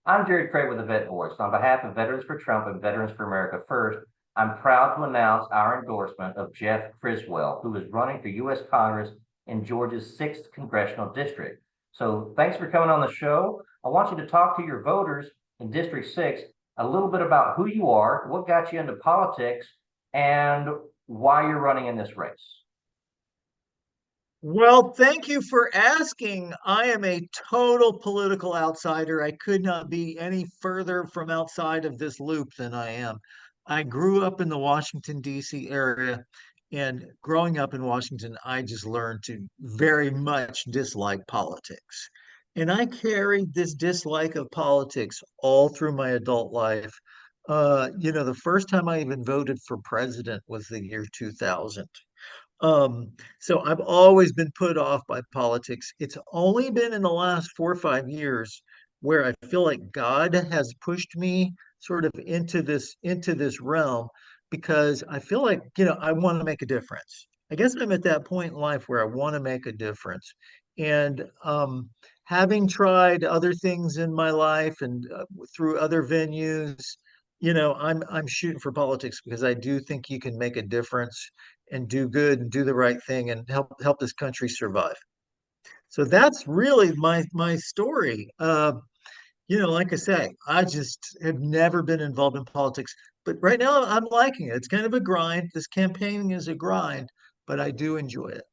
I'm Jared Craig with the Vet Voice. On behalf of Veterans for Trump and Veterans for America First, I'm proud to announce our endorsement of Jeff Criswell, who is running for U.S. Congress in Georgia's 6th Congressional District. So thanks for coming on the show. I want you to talk to your voters in District 6 a little bit about who you are, what got you into politics, and why you're running in this race. Well, thank you for asking. I am a total political outsider. I could not be any further from outside of this loop than I am. I grew up in the Washington, D.C. area, and growing up in Washington, I just learned to very much dislike politics. And I carried this dislike of politics all through my adult life. The first time I even voted for president was the year 2000. So I've always been put off by politics. It's only been in the last 4 or 5 years where I feel like God has pushed me sort of into this realm because I feel like, I want to make a difference. I guess I'm at that point in life where I want to make a difference. And having tried other things in my life and through other venues, I'm shooting for politics because I do think you can make a difference and do good and do the right thing and help this country survive. So that's really my story. Like I say, I just have never been involved in politics, but right now I'm liking it. It's kind of a grind. This campaigning is a grind, but I do enjoy it.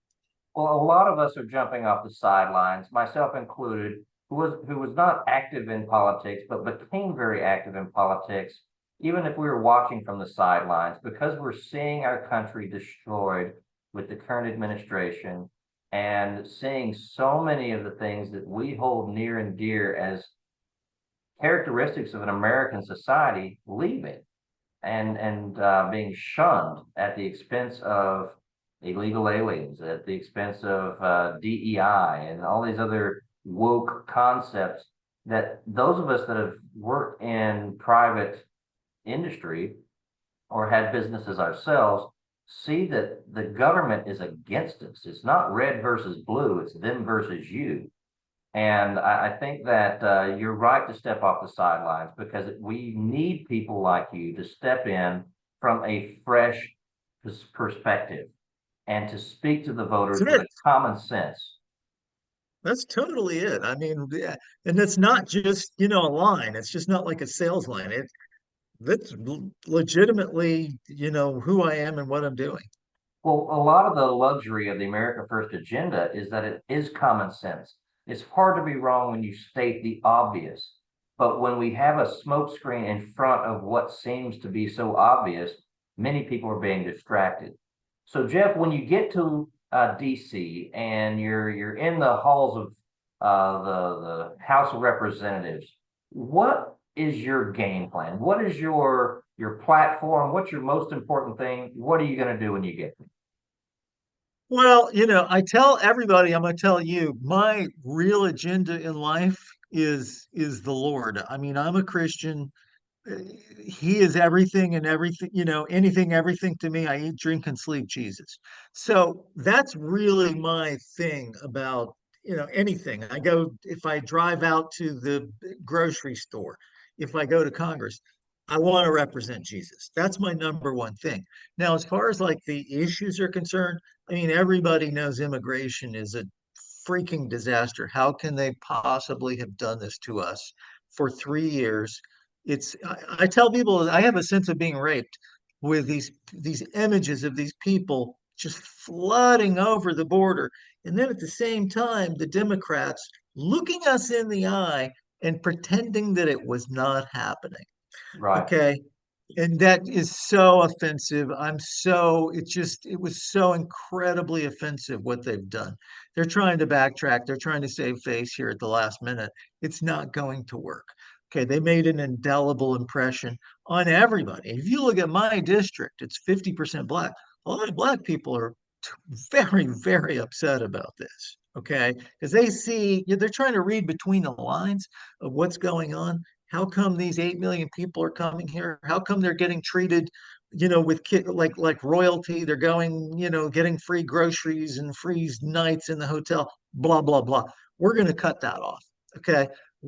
Well, a lot of us are jumping off the sidelines, myself included, who was not active in politics, but became very active in politics, even if we were watching from the sidelines, because we're seeing our country destroyed with the current administration and seeing so many of the things that we hold near and dear as characteristics of an American society leaving and being shunned at the expense of illegal aliens, at the expense of DEI and all these other woke concepts that those of us that have worked in private industry or had businesses ourselves see that the government is against us. It's not red versus blue, it's them versus you. And I think that you're right to step off the sidelines because we need people like you to step in from a fresh perspective and to speak to the voters That's with it. common sense. That's totally it. I mean, yeah. And it's not just, a line. It's just not like a sales line. That's legitimately, who I am and what I'm doing. Well, a lot of the luxury of the America First agenda is that it is common sense. It's hard to be wrong when you state the obvious, but when we have a smokescreen in front of what seems to be so obvious, many people are being distracted. So, Jeff, when you get to DC and you're in the halls of the House of Representatives, what is your game plan? What is your platform? What's your most important thing? What are you going to do when you get there? Well, I tell everybody, I'm going to tell you, my real agenda in life is the Lord. I mean, I'm a Christian. Uh, He is everything and everything, anything, everything to me. I eat, drink, and sleep Jesus. So that's really my thing about, anything. If I drive out to the grocery store, if I go to Congress, I want to represent Jesus. That's my number one thing. Now, as far as like the issues are concerned, I mean, everybody knows immigration is a freaking disaster. How can they possibly have done this to us for 3 years? I tell people I have a sense of being raped with these images of these people just flooding over the border. And then at the same time, the Democrats looking us in the eye and pretending that it was not happening. Right. Okay. And that is so offensive. It was so incredibly offensive what they've done. They're trying to backtrack. They're trying to save face here at the last minute. It's not going to work. Okay. They made an indelible impression on everybody. If you look at my district, it's 50% Black. A lot of Black people are very, very upset about this. Okay. Because they're trying to read between the lines of what's going on. How come these 8 million people are coming here? How come they're getting treated, with like royalty? They're going, getting free groceries and free nights in the hotel, blah, blah, blah. We're going to cut that off. Okay.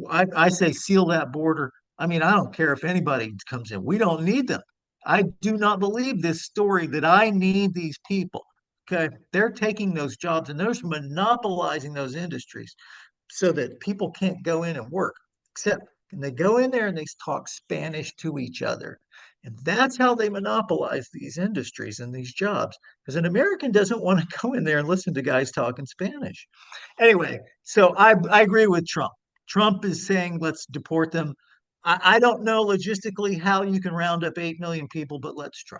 I say seal that border. I mean, I don't care if anybody comes in. We don't need them. I do not believe this story that I need these people. Okay. They're taking those jobs and they're monopolizing those industries so that people can't go in and work, except and they go in there and they talk Spanish to each other. And that's how they monopolize these industries and these jobs. Because an American doesn't want to go in there and listen to guys talking Spanish. Anyway, so I agree with Trump. Trump is saying let's deport them. I don't know logistically how you can round up 8 million people, but let's try.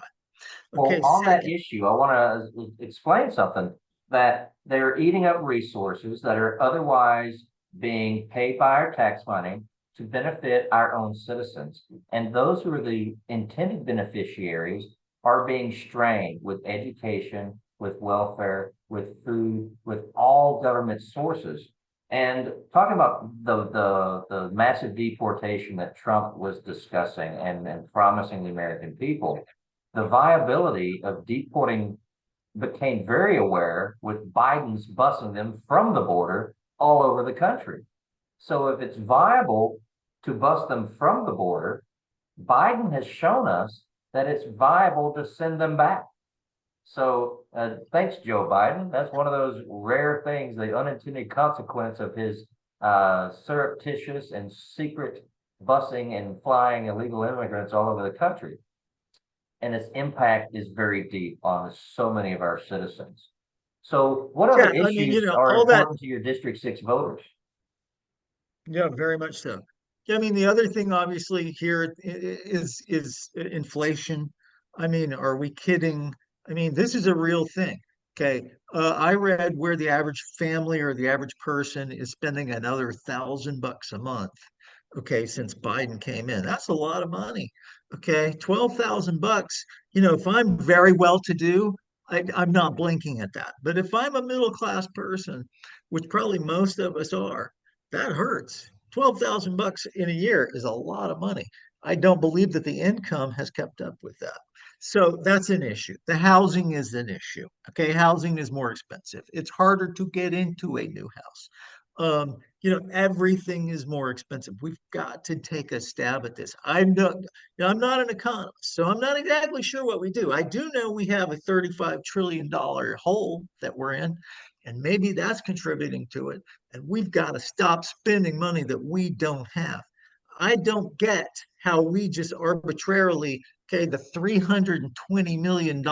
Well, Okay, on that second, issue, I want to explain something that they're eating up resources that are otherwise being paid by our tax money to benefit our own citizens. And those who are the intended beneficiaries are being strained with education, with welfare, with food, with all government sources. And talking about the massive deportation that Trump was discussing and promising the American people, the viability of deporting became very aware with Biden's busing them from the border all over the country. So if it's viable to bust them from the border, Biden has shown us that it's viable to send them back. So thanks, Joe Biden. That's one of those rare things, the unintended consequence of his surreptitious and secret busing and flying illegal immigrants all over the country, and its impact is very deep on so many of our citizens. So, what other yeah, I mean, issues are all that. important to your District 6 voters? Yeah, very much so. Yeah, I mean, the other thing obviously here is inflation. I mean, are we kidding? I mean, this is a real thing. Okay. I read where the average family or the average person is spending another $1,000 a month. Okay, since Biden came in. That's a lot of money. Okay, $12,000. If I'm very well to do, I'm not blinking at that. But if I'm a middle class person, which probably most of us are, that hurts. $12,000 in a year is a lot of money. I don't believe that the income has kept up with that. So that's an issue. The housing is an issue. Okay, housing is more expensive. It's harder to get into a new house. Everything is more expensive. We've got to take a stab at this. I'm not an economist, so I'm not exactly sure what we do. I do know we have a $35 trillion hole that we're in, and maybe that's contributing to it. And we've got to stop spending money that we don't have. I don't get how we just arbitrarily, okay, the $320 million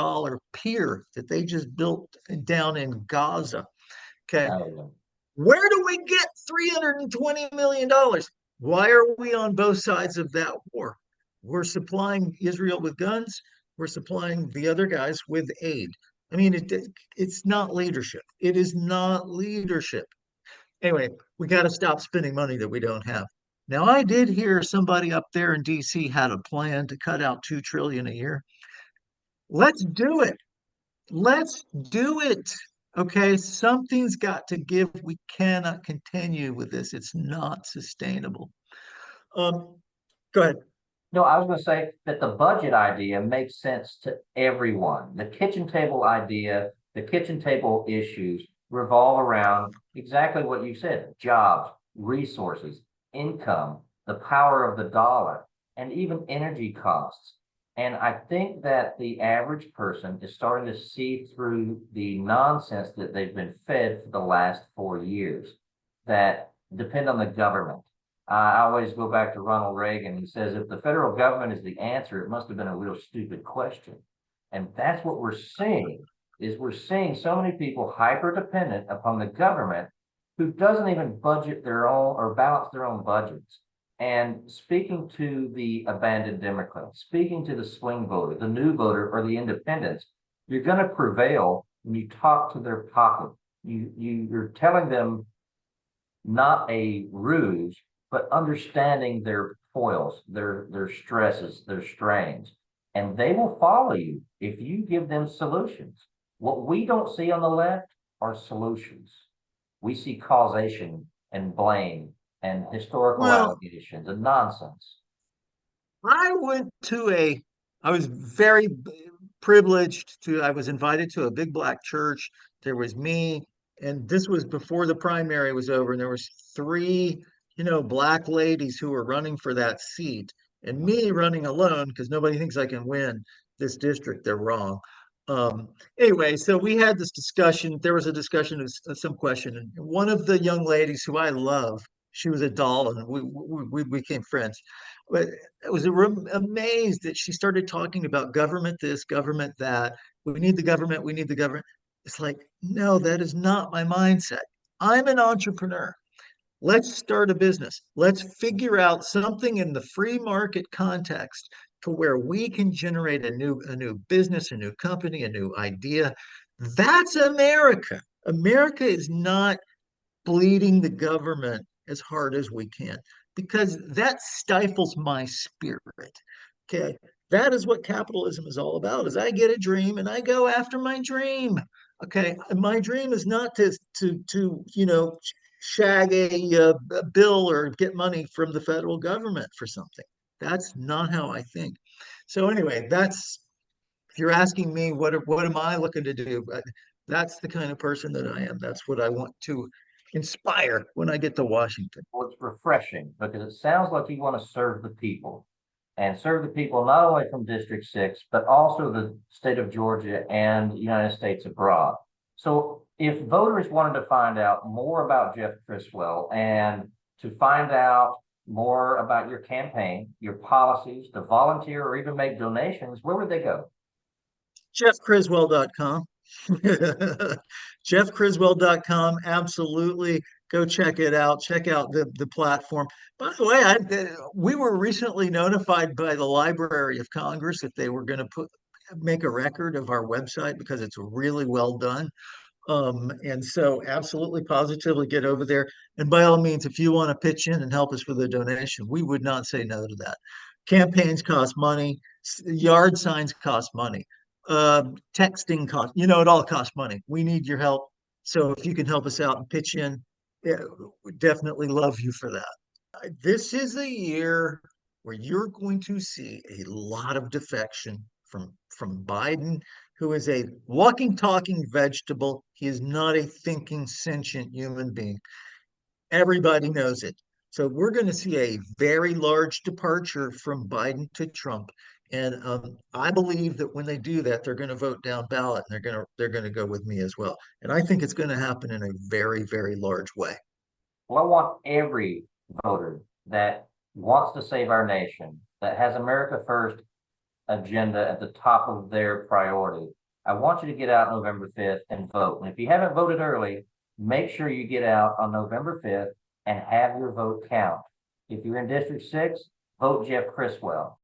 pier that they just built down in Gaza. Okay, Uh, where do we get $320 million? Why are we on both sides of that war? We're supplying Israel with guns, we're supplying the other guys with aid. I mean, it's not leadership. It is not leadership. Anyway, we got to stop spending money that we don't have. Now, I did hear somebody up there in DC had a plan to cut out 2 trillion a year. Let's do it. Let's do it. Okay, something's got to give. We cannot continue with this. It's not sustainable. Um, Go ahead. no, I was going to say that the budget idea makes sense to everyone. The kitchen table idea, the kitchen table issues revolve around exactly what you said: jobs, resources, income, the power of the dollar, and even energy costs. And I think that the average person is starting to see through the nonsense that they've been fed for the last 4 years that depend on the government. I always go back to Ronald Reagan. He says, if the federal government is the answer, it must have been a real stupid question. And that's what we're seeing, is we're seeing so many people hyper dependent upon the government who doesn't even budget their own or balance their own budgets. And speaking to the abandoned Democrats, speaking to the swing voter, the new voter, or the independents, you're going to prevail when you talk to their pocket. You're telling them not a ruse, but understanding their foils, their stresses, their strains, and they will follow you if you give them solutions. What we don't see on the left are solutions. We see causation and blame and historical Well, allegations and nonsense. I went to I was very privileged I was invited to a big black church. There was me, and this was before the primary was over, and there was three black ladies who were running for that seat and me running alone because nobody thinks I can win this district. They're wrong. Anyway, so we had this discussion. There was a discussion of some question, and one of the young ladies who I love, she was a doll, and we became friends. But I was amazed that she started talking about government this, government that. We need the government. We need the government. It's like, no, that is not my mindset. I'm an entrepreneur. Let's start a business. Let's figure out something in the free market context to where we can generate a new business, a new company, a new idea. That's America. America is not bleeding the government as hard as we can because that stifles my spirit. Okay. That is what capitalism is all about is I get a dream and I go after my dream. Okay. My dream is not to shag a bill or get money from the federal government for something. That's not how I think. So anyway, that's if you're asking me what am I looking to do, that's the kind of person that I am. That's what I want to inspire when I get to Washington. Well, it's refreshing because it sounds like you want to serve the people and serve the people not only from District 6, but also the state of Georgia and the United States abroad. So if voters wanted to find out more about Jeff Criswell and to find out more about your campaign, your policies, to volunteer or even make donations, where would they go? JeffCriswell.com. JeffCriswell.com. Absolutely. Go check it out. Check out the platform. By the way, we were recently notified by the Library of Congress that they were going to make a record of our website because it's really well done. And so absolutely positively get over there. And by all means, if you want to pitch in and help us with a donation, we would not say no to that. Campaigns cost money, yard signs cost money, texting cost, it all costs money. We need your help. So if you can help us out and pitch in, yeah, we definitely love you for that. This is a year where you're going to see a lot of defection from Biden, who is a walking, talking vegetable. He is not a thinking, sentient human being. Everybody knows it. So we're going to see a very large departure from Biden to Trump. And I believe that when they do that, they're going to vote down ballot and they're going to go with me as well. And I think it's going to happen in a very, very large way. Well, I want every voter that wants to save our nation, that has America First agenda at the top of their priority. I want you to get out November 5th and vote. And if you haven't voted early, make sure you get out on November 5th and have your vote count. If you're in District 6, vote Jeff Criswell.